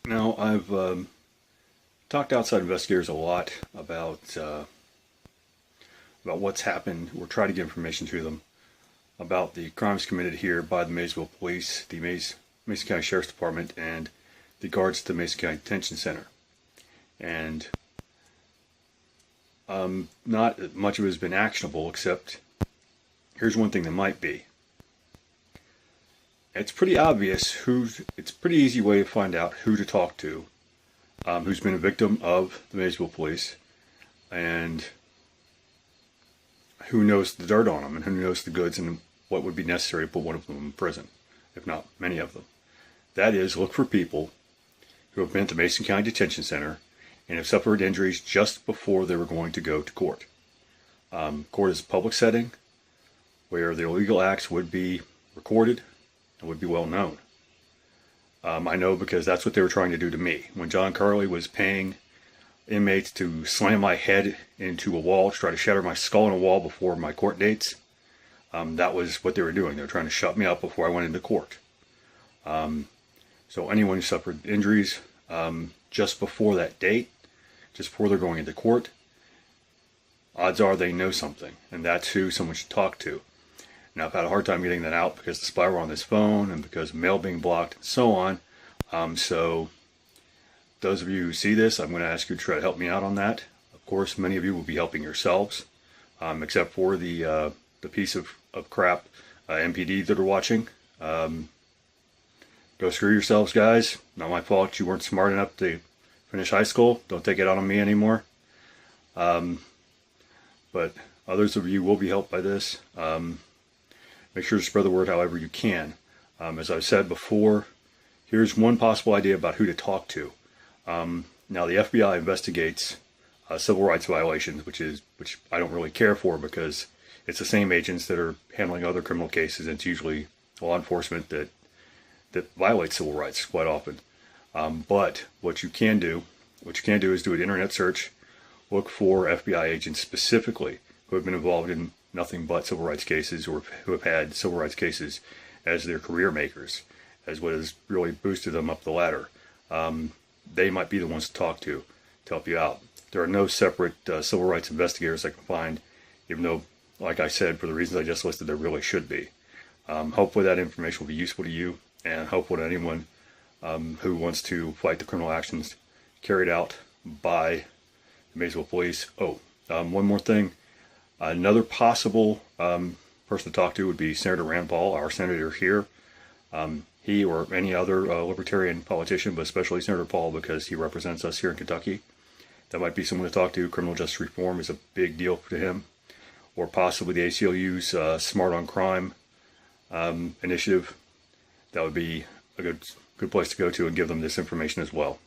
Now, I've talked to outside investigators a lot about what's happened, or try to get information to them about the crimes committed here by the Maysville Police, the Mason County Sheriff's Department, and the guards at the Mason County Detention Center. And not much of it has been actionable, except here's one thing that might be. It's pretty obvious it's a pretty easy way to find out who to talk to, who's been a victim of the Maysville Police, and who knows the dirt on them, and who knows the goods, and what would be necessary to put one of them in prison, if not many of them. That is, look for people who have been at the Mason County Detention Center and have suffered injuries just before they were going to go to court. Court is a public setting where the illegal acts would be recorded and would be well known. I know because that's what they were trying to do to me. When John Carley was paying inmates to slam my head into a wall, to try to shatter my skull in a wall before my court dates, that was what they were doing. They were trying to shut me up before I went into court. So anyone who suffered injuries just before that date, just before they're going into court, odds are they know something, and that's who someone should talk to. Now, I've had a hard time getting that out because the spyware on this phone and because mail being blocked and so on. So those of you who see this, I'm going to ask you to try to help me out on that. Of course, many of you will be helping yourselves, except for the piece of crap MPD that are watching. Go screw yourselves, guys. Not my fault. You weren't smart enough to finish high school. Don't take it out on me anymore. But others of you will be helped by this. Make sure to spread the word however you can. As I've said before, here's one possible idea about who to talk to. Now, the FBI investigates civil rights violations, which I don't really care for because it's the same agents that are handling other criminal cases, and it's usually law enforcement that violates civil rights quite often. But what you can do is do an internet search, look for FBI agents specifically who have been involved in nothing but civil rights cases, or who have had civil rights cases as their career makers, as what has really boosted them up the ladder. They might be the ones to talk to help you out. There are no separate civil rights investigators I can find, even though, like I said, for the reasons I just listed, there really should be. Hopefully that information will be useful to you, and hopefully to anyone who wants to fight the criminal actions carried out by the Maysville Police. One more thing. Another possible person to talk to would be Senator Rand Paul, our senator here. He or any other libertarian politician, but especially Senator Paul because he represents us here in Kentucky. That might be someone to talk to. Criminal justice reform is a big deal to him. Or possibly the ACLU's Smart on Crime initiative. That would be a good place to go to and give them this information as well.